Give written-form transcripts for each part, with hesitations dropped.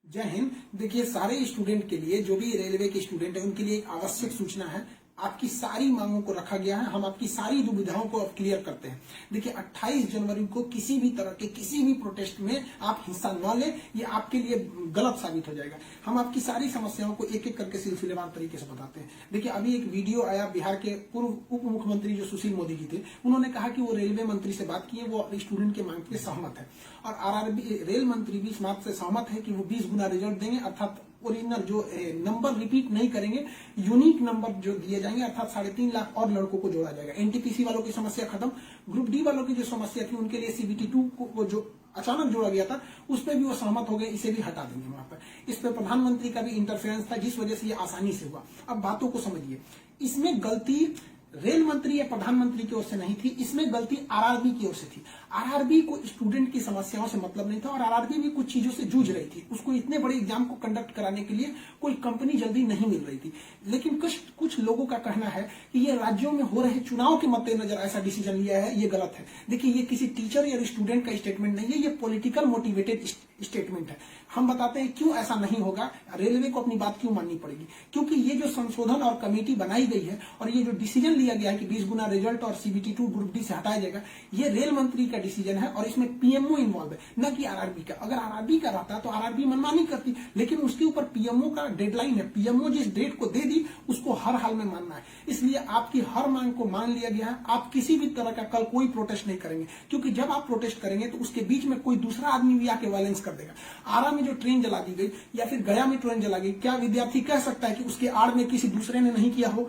जय हिंद। देखिए, सारे स्टूडेंट के लिए, जो भी रेलवे के स्टूडेंट है, उनके लिए एक आवश्यक सूचना है। आपकी सारी मांगों को रखा गया है। हम आपकी सारी दुविधाओं को अब क्लियर करते हैं। देखिए, 28 जनवरी को किसी भी तरह के किसी भी प्रोटेस्ट में आप हिस्सा न लें, ये आपके लिए गलत साबित हो जाएगा। हम आपकी सारी समस्याओं को एक एक करके सिलसिलेवार तरीके से बताते हैं। देखिए, अभी एक वीडियो आया, बिहार के पूर्व उप मुख्यमंत्री जो सुशील मोदी जी थे, उन्होंने कहा कि वो रेलवे मंत्री से बात किए, वो स्टूडेंट के मांग के सहमत है और आरआरबी रेल मंत्री भी इस बात से सहमत है कि वो 20 गुना रिजल्ट देंगे, अर्थात ओरिजिनल जो नंबर रिपीट नहीं करेंगे, यूनिक नंबर जो दिए जाएंगे, अर्थात 3.5 लाख और लड़कों को जोड़ा जाएगा। एनटीपीसी वालों की समस्या खत्म। ग्रुप डी वालों की जो समस्या थी, उनके लिए सीबीटी 2 को जो अचानक जोड़ा गया था, उस पर भी वो सहमत हो गए, इसे भी हटा देंगे वहां पर। इस पर प्रधानमंत्री का भी इंटरफेरेंस था, जिस वजह से ये आसानी से हुआ। अब बातों को समझिए, इसमें गलती रेल मंत्री या प्रधानमंत्री की ओर से नहीं थी, इसमें गलती आरआरबी की ओर से थी। आरआरबी को स्टूडेंट की समस्याओं से मतलब नहीं था और आरआरबी भी कुछ चीजों से जूझ रही थी। उसको इतने बड़े एग्जाम को कंडक्ट कराने के लिए कोई कंपनी जल्दी नहीं मिल रही थी। लेकिन कुछ लोगों का कहना है कि ये राज्यों में हो रहे चुनाव के मद्देनजर ऐसा डिसीजन लिया है, ये गलत है। देखिए, ये किसी टीचर या स्टूडेंट का स्टेटमेंट नहीं है, ये पॉलिटिकल मोटिवेटेड स्टेटमेंट है। हम बताते हैं क्यों ऐसा नहीं होगा, रेलवे को अपनी बात क्यों माननी पड़ेगी। क्योंकि ये जो संशोधन और कमेटी बनाई गई है और ये जो डिसीजन लिया गया है कि 20 गुना रिजल्ट और सीबीटी 2 ग्रुप डी से हटाया जाएगा, ये रेल मंत्री का डिसीजन है और इसमें पीएमओ इन्वॉल्व है, न कि आरआरबी का। अगर आरआरबी का रहता तो आरआरबी मनमानी करती, लेकिन उसके ऊपर पीएमओ का डेडलाइन है। पीएमओ जिस डेट को दे दी, उसको हर हाल में मानना है। इसलिए आपकी हर मांग को मान लिया गया है। आप किसी भी तरह का कल कोई प्रोटेस्ट नहीं करेंगे, क्योंकि जब आप प्रोटेस्ट करेंगे तो उसके बीच में कोई दूसरा आदमी भी आके वायलेंस कर देगा। आरा में जो ट्रेन जला दी गई या फिर गया में ट्रेन जला गई, क्या विद्यार्थी कह सकता है कि उसके आड़ में किसी दूसरे ने नहीं किया हो?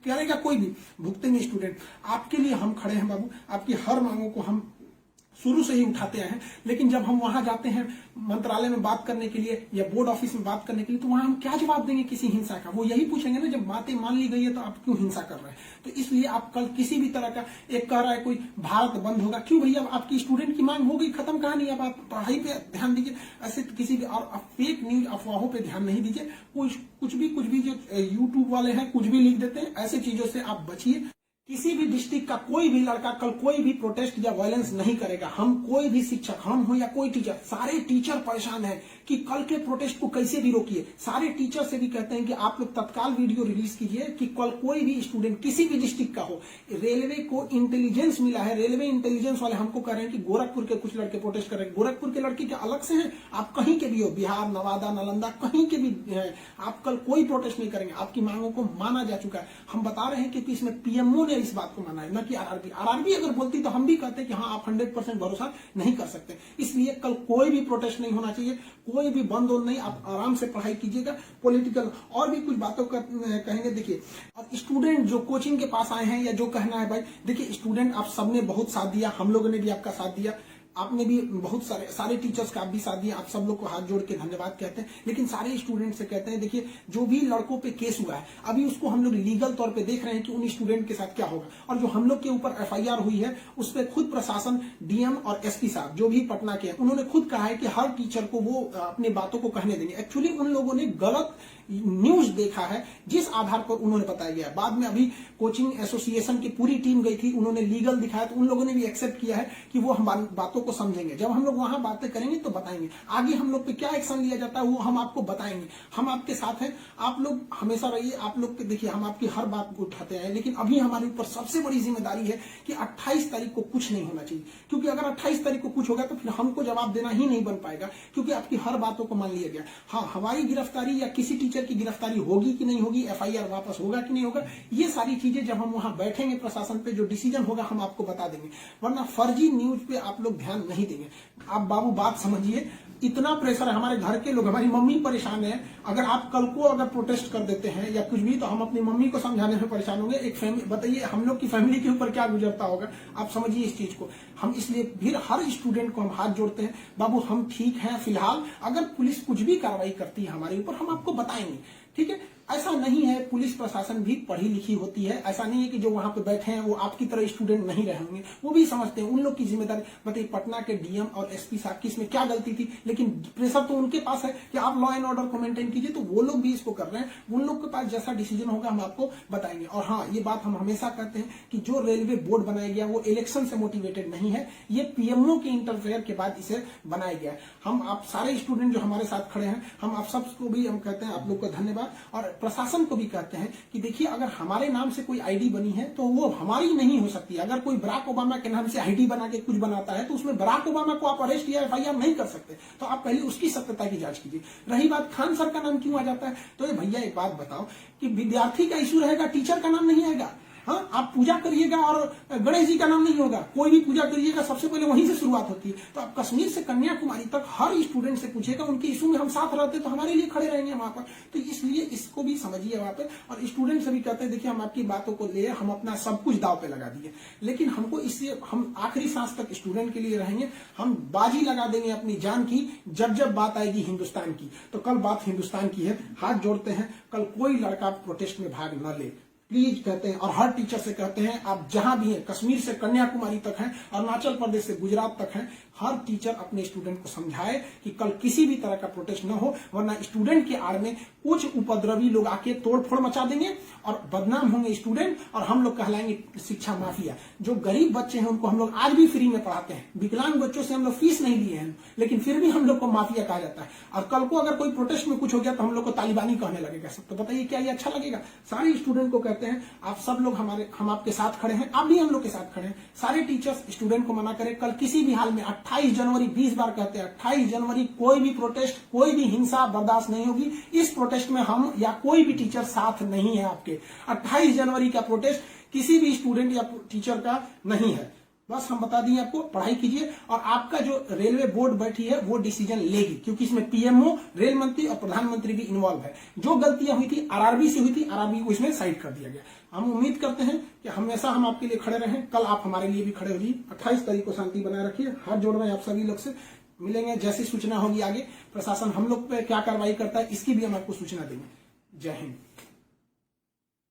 करेगा कोई भी, भुगतेंगे स्टूडेंट। आपके लिए हम खड़े हैं बाबू। आपकी हर मांगों को हम शुरू से ही उठाते हैं, लेकिन जब हम वहां जाते हैं मंत्रालय में बात करने के लिए या बोर्ड ऑफिस में बात करने के लिए, तो वहां हम क्या जवाब देंगे किसी हिंसा का? वो यही पूछेंगे ना, जब बातें मान ली गई है तो आप क्यों हिंसा कर रहे हैं? तो इसलिए आप कल किसी भी तरह का, एक कह रहा है कोई भारत बंद होगा, क्यों भैया? आपकी स्टूडेंट की मांग हो गई, खत्म कहानी। अब आप पढ़ाई पे ध्यान दीजिए, ऐसे किसी भी और फेक न्यूज अफवाहों पे ध्यान नहीं दीजिए। कुछ भी जो यूट्यूब वाले हैं कुछ भी लिख देते हैं, ऐसे चीजों से आप बचिए। किसी भी डिस्ट्रिक्ट का कोई भी लड़का कल कोई भी प्रोटेस्ट या वायलेंस नहीं करेगा। हम कोई भी शिक्षक, हम हो या कोई टीचर, सारे टीचर परेशान हैं कि कल के प्रोटेस्ट को कैसे भी रोकिए। सारे टीचर से भी कहते हैं कि आप लोग तत्काल वीडियो रिलीज कीजिए कि कल कोई भी स्टूडेंट किसी भी डिस्ट्रिक्ट का हो। रेलवे को इंटेलिजेंस मिला है, रेलवे इंटेलिजेंस वाले हमको कह रहे हैं कि गोरखपुर के कुछ लड़के प्रोटेस्ट कर रहे हैं। गोरखपुर के लड़के क्या अलग से हैं? आप कहीं के भी हो, बिहार, नवादा, नालंदा, कहीं के भी हैं, आप कल कोई प्रोटेस्ट नहीं करेंगे। आपकी मांगों को माना जा चुका है। हम बता रहे हैं कि इसमें पीएमओ ने इस बात को माना है, न कि आरआरबी। आरआरबी अगर बोलती तो हम भी कहते कि हाँ, आप 100% भरोसा नहीं कर सकते। इसलिए कल कोई भी प्रोटेस्ट नहीं होना चाहिए, कोई भी बंद हो नहीं। आप आराम से पढ़ाई कीजिएगा। पॉलिटिकल और भी कुछ बातों का कहेंगे। देखिए, और स्टूडेंट जो कोचिंग के पास आए हैं या जो कहना है भाई, देखिए स्टूडेंट आप सबने बहुत साथ दिया, हम लोगों ने भी आपका साथ दिया, आपने भी बहुत सारे टीचर्स का आप भी साथ दिया। आप सब लोग को हाथ जोड़ के धन्यवाद कहते हैं। लेकिन सारे स्टूडेंट से कहते हैं, देखिए जो भी लड़कों पे केस हुआ है, अभी उसको हम लोग लीगल तौर पे देख रहे हैं कि उन स्टूडेंट के साथ क्या होगा। और जो हम लोग के ऊपर एफआईआर हुई है, उस पर खुद प्रशासन, डीएम और एसपी साहब जो भी पटना के हैं, उन्होंने खुद कहा है कि हर टीचर को वो अपनी बातों को कहने देंगे। एक्चुअली उन लोगों ने गलत न्यूज देखा है, जिस आधार पर उन्होंने बताया गया। बाद में अभी कोचिंग एसोसिएशन की पूरी टीम गई थी, उन्होंने लीगल दिखाया, तो उन लोगों ने भी एक्सेप्ट किया है कि वो हम बातों को समझेंगे। जब हम लोग वहां बातें करेंगे तो बताएंगे। आगे हम लोग पे क्या एक्शन लिया जाता है वो हम आपको बताएंगे। हम आपके साथ हैं, आप लोग हमेशा रहिए। आप लोग देखिए, हम आपकी हर बात को उठाते हैं, लेकिन अभी हमारे ऊपर सबसे बड़ी जिम्मेदारी है कि 28 तारीख को कुछ नहीं होना चाहिए। क्योंकि अगर 28 तारीख को कुछ होगा तो फिर हमको जवाब देना ही नहीं बन पाएगा, क्योंकि आपकी हर बातों को मान लिया गया। हाँ, हमारी गिरफ्तारी या किसी टीचर की गिरफ्तारी होगी कि नहीं होगी, एफआईआर वापस होगा कि नहीं होगा, ये सारी चीजें जब हम वहां बैठेंगे प्रशासन पे, जो डिसीजन होगा हम आपको बता देंगे। वरना फर्जी न्यूज पे आप लोग ध्यान नहीं देंगे। आप बाबू बात समझिए, इतना प्रेशर है। हमारे घर के लोग, हमारी मम्मी परेशान है। अगर आप कल को अगर प्रोटेस्ट कर देते हैं या कुछ भी, तो हम अपनी मम्मी को समझाने में परेशान होंगे। एक फैमिली, बताइए हम लोग की फैमिली के ऊपर क्या गुजरता होगा। आप समझिए इस चीज को। हम इसलिए फिर हर स्टूडेंट को हम हाथ जोड़ते हैं, बाबू हम ठीक हैं फिलहाल। अगर पुलिस कुछ भी कार्रवाई करती है हमारे ऊपर, हम आपको बताएंगे, ठीक है। ऐसा नहीं है, पुलिस प्रशासन भी पढ़ी लिखी होती है। ऐसा नहीं है कि जो वहां पे बैठे हैं वो आपकी तरह स्टूडेंट नहीं रहे होंगे, वो भी समझते हैं, उन लोग की जिम्मेदारी। बताइए पटना के डीएम और एसपी साहब की इसमें क्या गलती थी, लेकिन प्रेशर तो उनके पास है कि आप लॉ एंड ऑर्डर को मेंटेन कीजिए, तो वो लोग भी इसको कर रहे हैं। उन लोग के पास जैसा डिसीजन होगा हम आपको बताएंगे। और हाँ, ये बात हम हमेशा कहते हैं कि जो रेलवे बोर्ड बनाया गया वो इलेक्शन से मोटिवेटेड नहीं है, ये पीएमओ के इंटरफेयर के बाद इसे बनाया गया है। हम आप सारे स्टूडेंट जो हमारे साथ खड़े हैं, हम आप सबको भी हम कहते हैं आप लोग को धन्यवाद, और प्रशासन को भी कहते हैं कि देखिए अगर हमारे नाम से कोई आईडी बनी है तो वो हमारी नहीं हो सकती। अगर कोई बराक ओबामा के नाम से आईडी बना के कुछ बनाता है तो उसमें बराक ओबामा को आप अरेस्ट या एफआईआर नहीं कर सकते, तो आप पहले उसकी सत्यता की जांच कीजिए। रही बात खान सर का नाम क्यों आ जाता है, तो ये भैया एक बात बताओ कि विद्यार्थी का इशू रहेगा, टीचर का नाम नहीं आएगा। हाँ, आप पूजा करिएगा और गणेश जी का नाम नहीं होगा, कोई भी पूजा करिएगा सबसे पहले वहीं से शुरुआत होती है। तो आप कश्मीर से कन्याकुमारी तक हर स्टूडेंट से पूछिएगा, उनके इशू में हम साथ रहते तो हमारे लिए खड़े रहेंगे वहां पर। तो इसलिए इसको भी समझिए वहां पर, और स्टूडेंट से भी कहते हैं देखिए हम आपकी बातों को ले, हम अपना सब कुछ दाव पे लगा दिए, लेकिन हमको इससे हम आखिरी सांस तक स्टूडेंट के लिए रहेंगे। हम बाजी लगा देंगे अपनी जान की, जब बात आएगी हिंदुस्तान की। तो कल बात हिंदुस्तान की है, हाथ जोड़ते हैं, कल कोई लड़का प्रोटेस्ट में भाग न ले प्लीज कहते हैं। और हर टीचर से कहते हैं आप जहां भी हैं, कश्मीर से कन्याकुमारी तक हैं, अरुणाचल प्रदेश से गुजरात तक हैं, हर टीचर अपने स्टूडेंट को समझाए कि कल किसी भी तरह का प्रोटेस्ट न हो, वरना स्टूडेंट के आड़ में कुछ उपद्रवी लोग आके तोड़फोड़ मचा देंगे और बदनाम होंगे स्टूडेंट, और हम लोग कहलाएंगे शिक्षा माफिया। जो गरीब बच्चे हैं उनको हम लोग आज भी फ्री में पढ़ाते हैं, विकलांग बच्चों से हम लोग फीस नहीं लिए हैं, लेकिन फिर भी हम लोग को माफिया कहा जाता है। और कल को अगर कोई प्रोटेस्ट में कुछ हो गया तो हम लोग को तालिबानी कहने लगेगा सब। तो बताइए क्या ये अच्छा लगेगा? सारे स्टूडेंट को कहते हैं आप सब लोग हम आपके साथ खड़े हैं, आप भी हम लोग के साथ खड़े हैं। सारे टीचर्स स्टूडेंट को मना करें, कल किसी भी हाल में 28 जनवरी 20 बार कहते हैं 28 जनवरी कोई भी प्रोटेस्ट, कोई भी हिंसा बर्दाश्त नहीं होगी। इस प्रोटेस्ट में हम या कोई भी टीचर साथ नहीं है आपके। 28 जनवरी का प्रोटेस्ट किसी भी स्टूडेंट या टीचर का नहीं है। बस हम बता दिए आपको, पढ़ाई कीजिए, और आपका जो रेलवे बोर्ड बैठी है वो डिसीजन लेगी, क्योंकि इसमें पीएमओ, रेल मंत्री और प्रधानमंत्री भी इन्वॉल्व है। जो गलतियां हुई थी आरआरबी से हुई थी, आरआरबी को इसमें साइड कर दिया गया। हम उम्मीद करते हैं कि हमेशा हम आपके लिए खड़े रहें, कल आप हमारे लिए भी खड़े हो जाइए। 28 तारीख को शांति बनाए रखिए। हाथ जोड़ रहे हैं आप सभी लोग से, मिलेंगे जैसी सूचना होगी आगे, प्रशासन हम लोग पे क्या कार्रवाई करता है इसकी भी हम आपको सूचना देंगे। जय हिंद।